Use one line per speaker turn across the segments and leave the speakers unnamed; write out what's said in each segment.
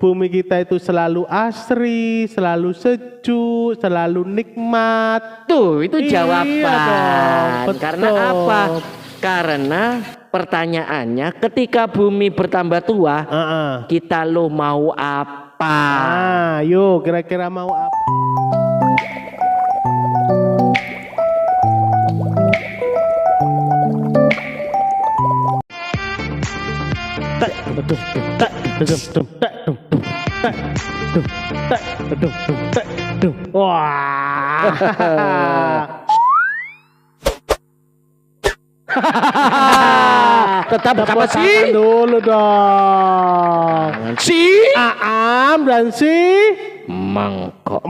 bumi kita itu selalu asri, selalu sejuk, selalu nikmat.
Tuh, itu
Iya
jawaban.
dong, betul.
Karena apa? Karena pertanyaannya ketika bumi bertambah tua, kita lo mau apa?
Yuk kira-kira mau apa? Wah.
Tetap apa sih?
Dulu dong.
Si
Aam dan si
Mangkok.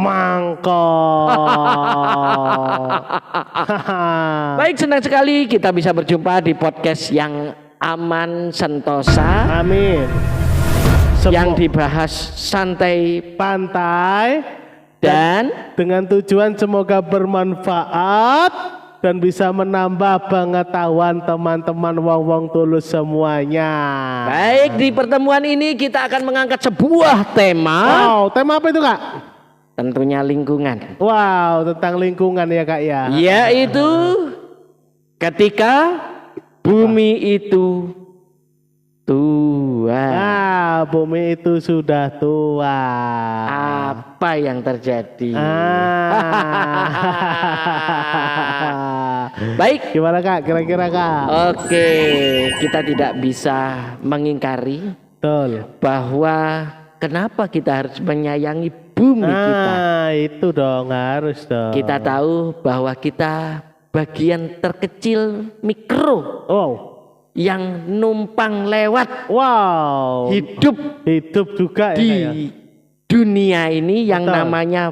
Baik, senang sekali kita bisa berjumpa di podcast yang aman sentosa.
Amin.
Yang dibahas santai,
pantai,
dan
dengan tujuan semoga bermanfaat dan bisa menambah pengetahuan teman-teman wong-wong tulus semuanya.
Baik, di pertemuan ini kita akan mengangkat sebuah tema.
Wow, tema apa itu Kak?
Tentunya lingkungan.
Wow, tentang lingkungan ya Kak ya.
Yaitu ketika bumi itu tua.
Bumi itu sudah tua.
Apa yang terjadi? Baik.
Gimana Kak? Kira-kira Kak?
Oke, kita tidak bisa mengingkari bahwa kenapa kita harus menyayangi bumi kita.
Itu dong, harus dong.
Kita tahu bahwa kita bagian terkecil mikro. Yang numpang lewat, hidup juga di dunia ini yang namanya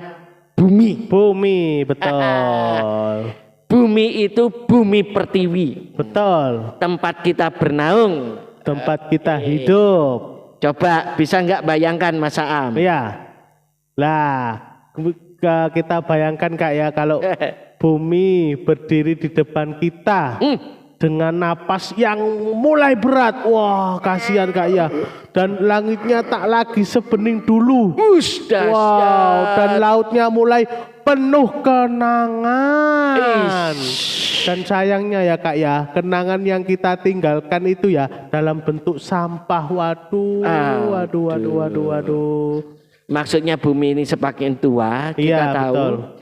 bumi. Betul. Bumi itu bumi pertiwi.
Betul.
Tempat kita bernaung,
tempat kita hidup.
Coba bisa nggak bayangkan Mas Aam?
Iya. Lah, kita bayangkan Kak ya, kalau bumi berdiri di depan kita. Dengan napas yang mulai berat. Wah, kasihan Kak ya. Dan langitnya tak lagi sebening dulu. Dan lautnya mulai penuh kenangan. Dan sayangnya ya Kak ya, kenangan yang kita tinggalkan itu ya dalam bentuk sampah. Waduh.
Maksudnya bumi ini semakin tua, kita tahu. Betul.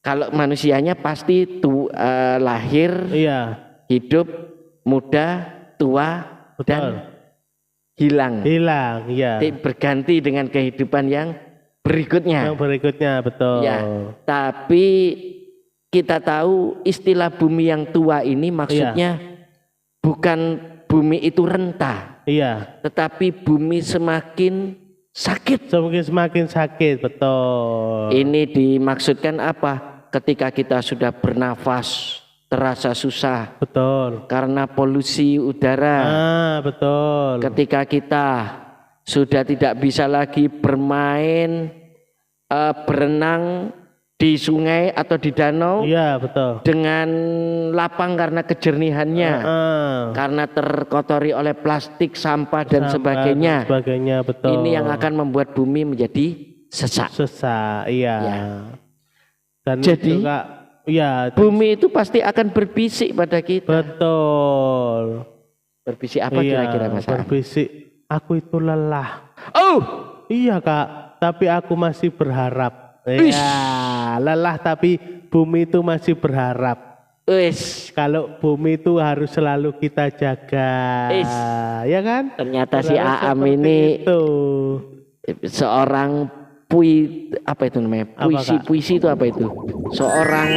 Kalau manusianya pasti lahir, hidup, muda, tua, dan hilang. Berganti dengan kehidupan yang berikutnya.
Betul.
Ya, tapi kita tahu istilah bumi yang tua ini maksudnya bukan bumi itu renta. Tetapi bumi semakin sakit.
Semakin sakit, betul.
Ini dimaksudkan apa? Ketika kita sudah bernafas terasa susah.
Betul.
Karena polusi udara.
Betul.
Ketika kita sudah tidak bisa lagi bermain, berenang di sungai atau di danau.
Betul.
Dengan lapang karena kejernihannya. Karena terkotori oleh plastik, sampah dan sebagainya.
Betul.
Ini yang akan membuat bumi menjadi sesak. Dan jadi juga, bumi itu pasti akan berbisik pada kita.
Betul.
Berbisik apa kira-kira Mas?
Berbisik, aku itu lelah. Iya Kak, tapi aku masih berharap. Lelah tapi bumi itu masih berharap. Kalau bumi itu harus selalu kita jaga. Ya kan?
Ternyata si Aam ini seorang puisi itu apa itu? Seorang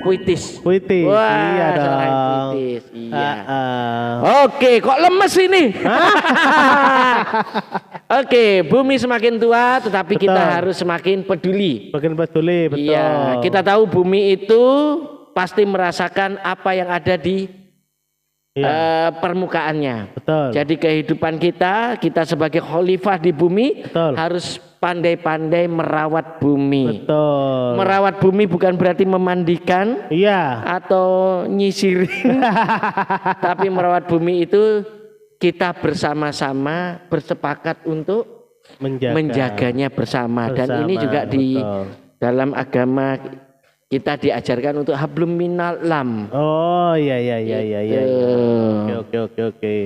puitis.
Iya dong.
Oke, kok lemes ini? Oke, bumi semakin tua, tetapi kita harus semakin peduli.
Betul.
Iya, kita tahu bumi itu pasti merasakan apa yang ada di permukaannya.
Betul.
Jadi kehidupan kita sebagai khalifah di bumi harus pandai-pandai merawat bumi.
Betul.
Merawat bumi bukan berarti memandikan atau nyisirin. Tapi merawat bumi itu kita bersama-sama bersepakat untuk menjaganya bersama. Dan ini juga di dalam agama kita diajarkan untuk hablum minal lam.
Oh iya. Oke.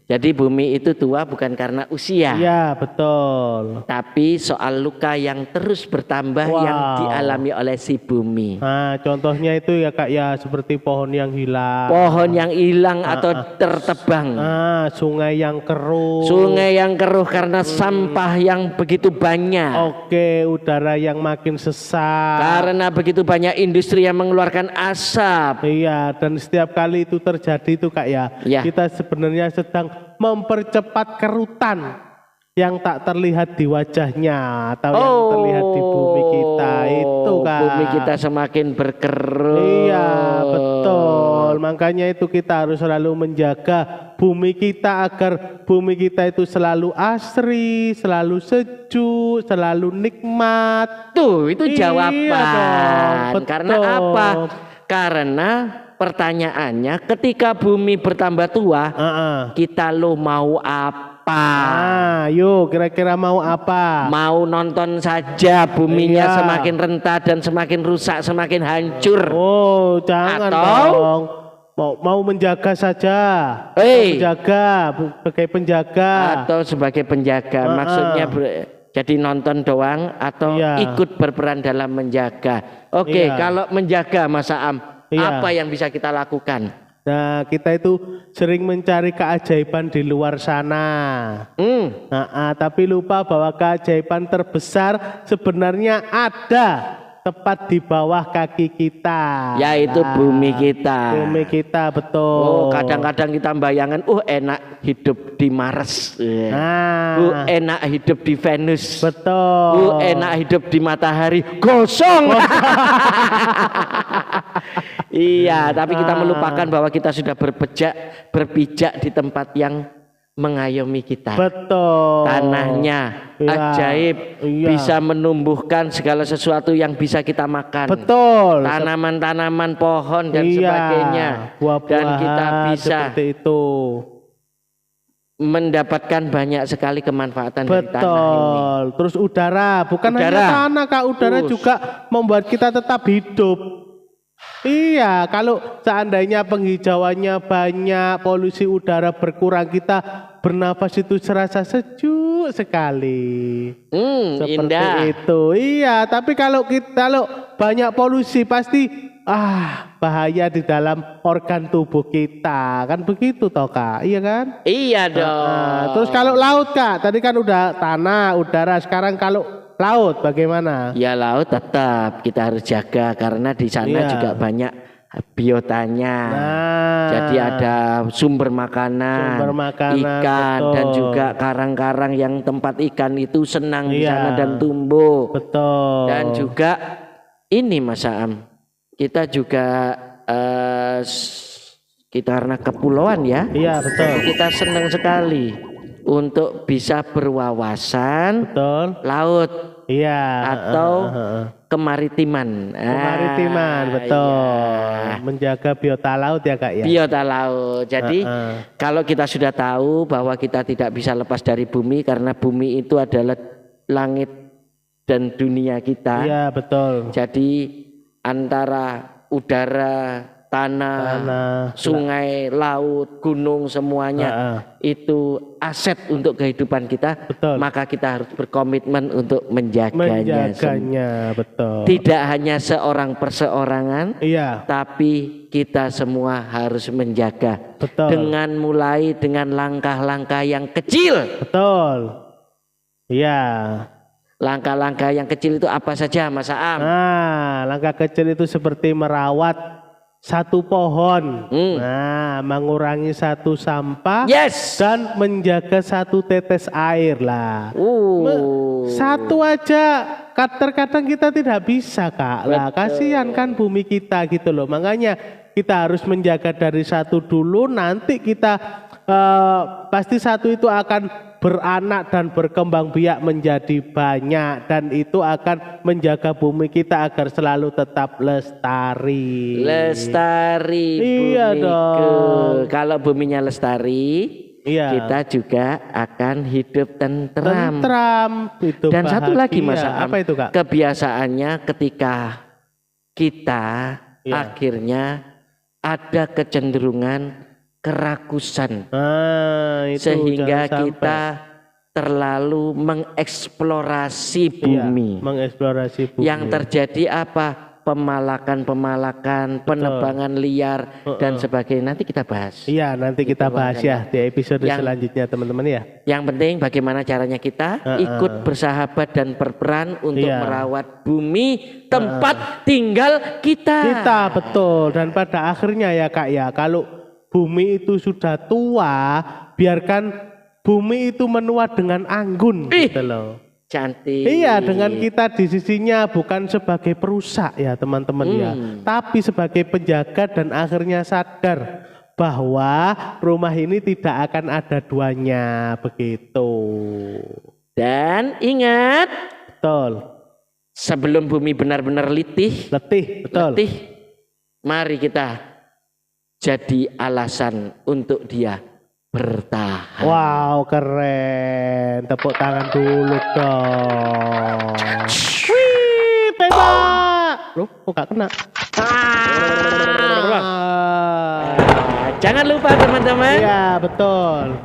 Jadi bumi itu tua bukan karena usia.
Iya, betul.
Tapi soal luka yang terus bertambah yang dialami oleh si bumi.
Nah, contohnya itu ya Kak ya, seperti pohon yang hilang.
Pohon yang hilang atau tertebang.
Sungai yang keruh.
Sungai yang keruh karena sampah yang begitu banyak.
Oke, udara yang makin sesak.
Karena begitu banyak industri yang mengeluarkan asap.
Iya, dan setiap kali itu terjadi itu Kak ya, kita sebenarnya sedang mempercepat kerutan yang tak terlihat di wajahnya atau yang terlihat di bumi kita itu Kak.
Bumi kita semakin berkerut.
Iya, betul. Makanya itu kita harus selalu menjaga bumi kita agar bumi kita itu selalu asri, selalu sejuk, selalu nikmat.
Tuh, itu jawaban. Karena apa? Karena pertanyaannya ketika bumi bertambah tua, kita lo mau apa?
Yuk kira-kira mau apa?
Mau nonton saja buminya semakin renta dan semakin rusak, semakin hancur.
Oh, jangan dong. Mau menjaga saja. Menjaga sebagai penjaga.
Atau sebagai penjaga. Maksudnya jadi nonton doang atau ikut berperan dalam menjaga. Oke, kalau menjaga Mas Aam, apa yang bisa kita lakukan?
Nah, kita itu sering mencari keajaiban di luar sana. Tapi lupa bahwa keajaiban terbesar sebenarnya ada tepat di bawah kaki kita,
yaitu bumi kita.
Bumi kita, betul.
Kadang-kadang kita bayangkan, enak hidup di Mars, enak hidup di Venus,
betul.
Enak hidup di matahari, gosong. Iya, tapi kita melupakan bahwa kita sudah berpijak di tempat yang mengayomi kita.
Betul.
Tanahnya ajaib, bisa menumbuhkan segala sesuatu yang bisa kita makan.
Betul.
Tanaman-tanaman, pohon dan sebagainya.
Buah-buahan,
dan kita bisa
seperti itu
mendapatkan banyak sekali kemanfaatan dari tanah ini.
Terus udara, bukan hanya tanah Kak, udara juga membuat kita tetap hidup. Iya, kalau seandainya penghijauannya banyak, polusi udara berkurang, kita bernapas itu serasa sejuk sekali. Seperti
indah.
itu. Iya, tapi kalau banyak polusi pasti bahaya di dalam organ tubuh kita. Kan begitu toh Kak? Iya kan?
Iya dong.
Terus kalau laut Kak, tadi kan udah tanah, udara, sekarang kalau laut bagaimana?
Ya laut tetap kita harus jaga karena di sana juga banyak biotanya. Jadi ada sumber makanan ikan, betul. Dan juga karang-karang yang tempat ikan itu senang di sana dan tumbuh.
Betul.
Dan juga ini Mas Aam, kita juga kita karena kepulauan ya.
Iya, betul.
Kita senang sekali untuk bisa berwawasan laut, atau kemaritiman.
Betul. Menjaga biota laut ya Kak ya.
Biota laut. Jadi kalau kita sudah tahu bahwa kita tidak bisa lepas dari bumi karena bumi itu adalah langit dan dunia kita.
Iya, betul.
Jadi antara udara, tanah, sungai, laut, gunung, semuanya itu aset untuk kehidupan kita.
Betul.
Maka kita harus berkomitmen untuk menjaganya.
Betul.
Tidak hanya seorang perseorangan, tapi kita semua harus menjaga.
Betul.
Dengan langkah-langkah yang kecil.
Betul. Iya.
Langkah-langkah yang kecil itu apa saja Mas Aam?
Langkah kecil itu seperti merawat satu pohon, mengurangi satu sampah, dan menjaga satu tetes air lah. Satu aja, terkadang kita tidak bisa Kak. Lah kasihan kan bumi kita gitu loh. Makanya kita harus menjaga dari satu dulu. Nanti kita pasti satu itu akan beranak dan berkembang biak menjadi banyak, dan itu akan menjaga bumi kita agar selalu tetap lestari.
Lestari.
Iya
bumiku.
dong.
Kalau buminya lestari, kita juga akan hidup tentram.
Itu
dan bahagia. Satu lagi Mas Am,
apa itu Kak?
Kebiasaannya ketika kita akhirnya ada kecenderungan kerakusan, sehingga kita terlalu mengeksplorasi bumi. Yang terjadi apa? Pemalakan, penebangan liar dan sebagainya. Nanti kita bahas.
Iya, nanti kita bahas ya di episode selanjutnya teman-teman ya.
Yang penting bagaimana caranya kita ikut bersahabat dan berperan untuk merawat bumi tempat tinggal kita.
Betul. Dan pada akhirnya ya Kak ya, kalau bumi itu sudah tua, biarkan bumi itu menua dengan anggun gitu loh.
Cantik.
Iya, dengan kita di sisinya bukan sebagai perusak ya teman-teman ya, tapi sebagai penjaga dan akhirnya sadar bahwa rumah ini tidak akan ada duanya begitu.
Dan ingat,
betul.
Sebelum bumi benar-benar letih,
betul.
Mari kita jadi alasan untuk dia bertahan.
Wow, keren. Tepuk tangan dulu dong. Wih, tembak. Loh, kok gak kena?
Jangan lupa teman-teman.
Iya, betul.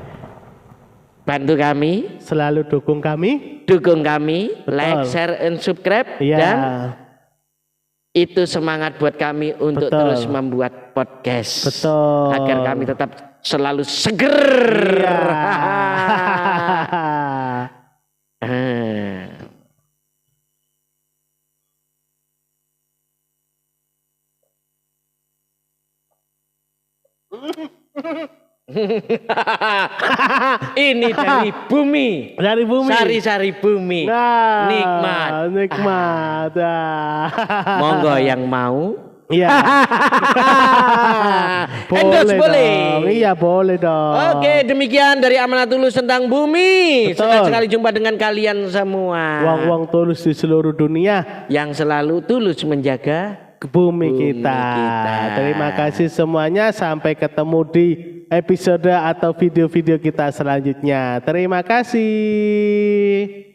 Bantu kami.
Selalu dukung kami.
Betul. Like, share, and subscribe. Dan itu semangat buat kami untuk terus membuat podcast.
Betul.
Agar kami tetap selalu seger. Ini dari bumi. Sari-sari bumi. Nikmat. Monggo yang mau.
Iya. boleh. Iya, boleh dong.
Oke, demikian dari Amanah Tulus tentang bumi. Senang sekali jumpa dengan kalian semua.
Uang tulus di seluruh dunia
yang selalu tulus menjaga
bumi kita. Terima kasih semuanya. Sampai ketemu di episode atau video-video kita selanjutnya. Terima kasih.